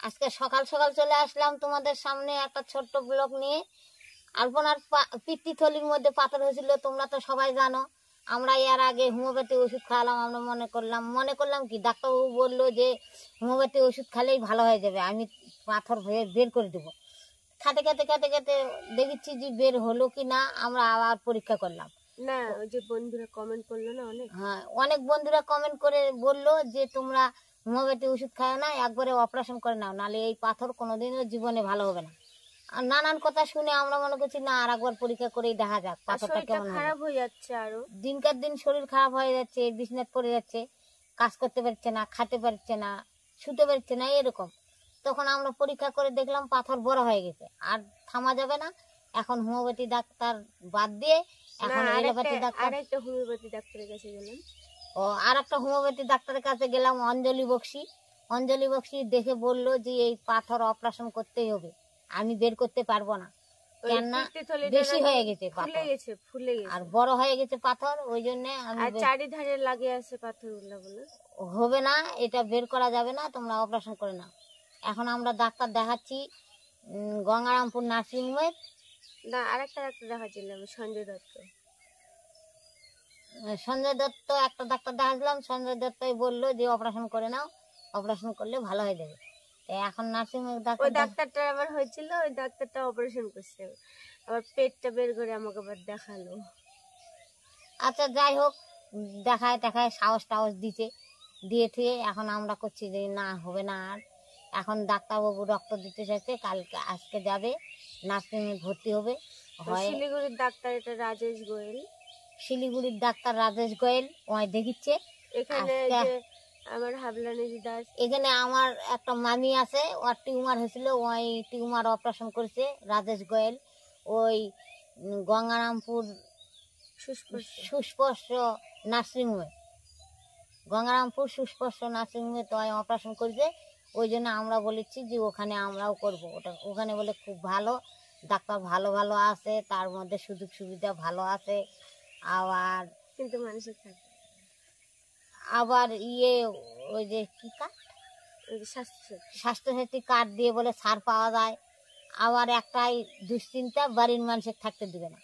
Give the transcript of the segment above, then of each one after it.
আজকে সকাল সকাল চলে আসলাম তোমাদের সামনে একটা ছোট্ট ব্লগ নিয়ে। আলপনার পিত্তথলির মধ্যে পাথর হয়েছিল, তোমরা তো সবাই জানো। আমরা এর আগে হোমিওপ্যাথি ওষুধ খাওয়ালাম। আমরা মনে করলাম কি ডাক্তারবাবু বললো যে হোমিওপ্যাথি ওষুধ খেলেই ভালো হয়ে যাবে, আমি পাথর বের করে দেবো। খাতে খাতে খাতে খাতে দেখেছি যে বের হলো কি না। আমরা আবার পরীক্ষা করলাম। না, ওই যে বন্ধুরা কমেন্ট করলো না অনেক, হ্যাঁ, অনেক বন্ধুরা কমেন্ট করে বললো যে তোমরা হোমিওপ্যাথি ওষুধ খাও না, একবারে অপারেশন করে নাও, নাহলে এই পাথর কোনোদিনও জীবনে ভালো হবে না। আর নানান কথা শুনে আমরা মনে করছি না আর একবার পরীক্ষা করেই দেখা যাক পাথরটা কেমন খারাপ হয়ে যাচ্ছে। আরো দিনকার দিন শরীর খারাপ হয়ে যাচ্ছে, বিছনায় পড়ে যাচ্ছে, কাজ করতে পারছে না, খেতে পারছে না, শুতে পারছে না, এরকম। তখন আমরা পরীক্ষা করে দেখলাম পাথর বড় হয়ে গেছে, আর থামা যাবে না। এখন হোমিওপ্যাথি ডাক্তার বাদ দিয়ে এখন এলোপ্যাথি ডাক্তার, আরেকটা হোমিওপ্যাথি ডাক্তারের কাছে গেলাম। আর একটা হোমিওপ্যাথি ডাক্তারের কাছে গেলাম, অঞ্জলি বক্সি। অঞ্জলি বক্সি দেখে বললো যে এই পাথর অপারেশন করতেই হবে, আমি বের করতে পারবো না, কেননা বেশি হয়ে গেছে, ফুলে গেছে আর বড় হয়ে গেছে পাথর। ওই জন্য আমি চারিধারে লাগে আছে পাথরগুলো, বলে হবে না, এটা বের করা যাবে না, তোমরা অপারেশন করে নাও। এখন আমরা ডাক্তার দেখাচ্ছি গঙ্গারামপুর নার্সিংহোমে। না, আরেকটা ডাক্তার দেখাচ্ছিলাম, সঞ্জয় দত্ত। সঞ্জয় দত্ত একটা ডাক্তার দেখাচ্ছিলাম, সঞ্জয় দত্তই বললো যে অপারেশন করে নাও, অপারেশন করলে ভালো হয়ে যাবে। এখন নার্সিংহোমে ডাক্তারটা আবার হয়েছিল, ওই ডাক্তারটা অপারেশন করছে, আবার পেটটা বের করে আমাকে আবার দেখালো। আচ্ছা যাই হোক, দেখায় দেখায় সাহস টাহস দিয়ে থুয়ে এখন আমরা করছি যে না হবে না আর। এখন ডাক্তারবাবু রক্ত দিতে চাইছে, কালকে আজকে যাবে নার্সিংহোমে ভর্তি হবে। শিলিগুড়ির ডাক্তার এটা রাজেশ গোয়েল, শিলিগুড়ির ডাক্তার রাজেশ গোয়েল ওই দেখিচ্ছে। এখানে আমার হাবলানি দাস, এখানে আমার একটা মামি আছে, ওর টিউমার হয়েছিল, ওই টিউমার অপারেশন করেছে রাজেশ গোয়েল। ওই গঙ্গারামপুর সুস্পর্শ নার্সিংহোমে, গঙ্গারামপুর সুস্পর্শ নার্সিংহোমে তো অপারেশন করেছে। ওই জন্য আমরা বলেছি যে ওখানে আমরাও করবো। ওখানে বলে খুব ভালো ডাক্তার, ভালো ভালো আছে, তার মধ্যে সুযোগ সুবিধা ভালো আছে। আবার কিন্তু মানুষের থাকে আবার ওই যে কি কার্ড, স্বাস্থ্যসাথী কার্ড দিয়ে বলে ছাড় পাওয়া যায়। আবার একটাই দুশ্চিন্তা, বাড়ির মানুষের থাকতে দিবে না।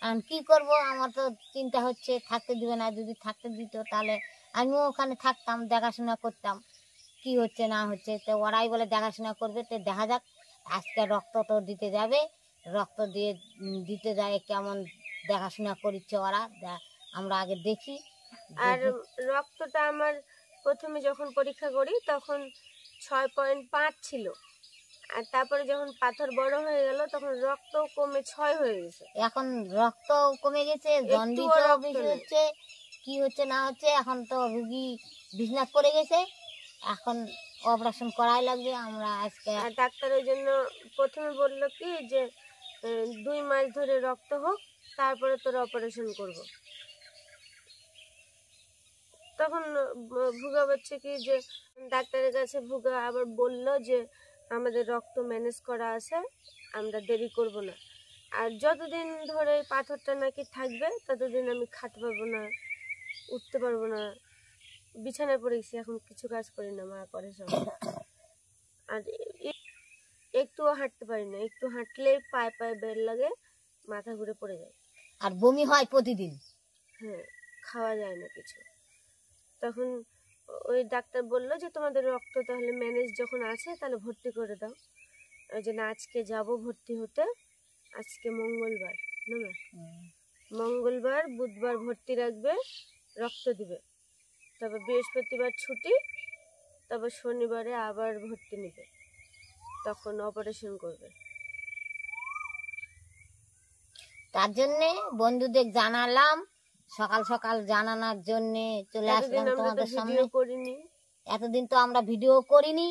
এখন কি করব, আমার তো চিন্তা হচ্ছে থাকতে দিবে না। যদি থাকতে দিত তাহলে আমিও ওখানে থাকতাম, দেখাশোনা করতাম কি হচ্ছে না হচ্ছে। তো ওরাই বলে দেখাশোনা করবে। তো দেখা যাক, আজকে রক্ত তো দিতে যাবে, রক্ত দিতে যায় কেমন দেখাশোনা করছে ওরা, আমরা আগে দেখি। আর রক্তটা আমার প্রথমে যখন পরীক্ষা করি তখন 6.5 ছিল, আর তারপরে যখন পাথর বড় হয়ে গেল তখন রক্ত কমে 6 হয়ে গেছে। এখন রক্ত কমে গেছে, জন্ডিসও বেশি হচ্ছে, কি হচ্ছে না হচ্ছে। এখন তো রুগী বিছনায় পড়ে গেছে, এখন অপারেশন করাই লাগবে। আমরা আজকে ডাক্তার ওই জন্য প্রথমে বললো কি যে 2 মাস ধরে রক্ত হোক, তারপরে তোর অপারেশন করব। তখন ভুগা বলছে কি যে ডাক্তারের কাছে ভুগা আবার বলল যে আমাদের রক্ত ম্যানেজ করা আছে, আমরা দেরি করব না, আর যতদিন ধরে পাথরটা নাকি থাকবে ততদিন আমি খাতে পারবো না, উঠতে পারবো না, বিছানায় পড়ে গেছি, এখন কিছু কাজ করি না, মা করে সব। আর একটুও হাঁটতে পারি না, একটু হাঁটলেই পায়ে পায়ে বের লাগে, মাথা ঘুরে পড়ে যায়, আর বমি হয় প্রতিদিন। হ্যাঁ, খাওয়া যায় না কিছু। তখন ওই ডাক্তার বললো যে তোমাদের রক্ত তাহলে ম্যানেজ যখন আছে তাহলে ভর্তি করে দাও। ওই জন্য আজকে যাব ভর্তি হতে। আজকে মঙ্গলবার, না মঙ্গলবার বুধবার ভর্তি রাখবে, রক্ত দিবে, তবে বৃহস্পতিবার ছুটি, তবে শনিবারে আবার ভর্তি নেবে, তখন অপারেশন করবে। তার জন্যে বন্ধুদের জানালাম, সকাল সকাল জানানোর জন্য চলে আসলাম তোমাদের সামনে। করিনি এতদিন তো আমরা ভিডিও করিনি।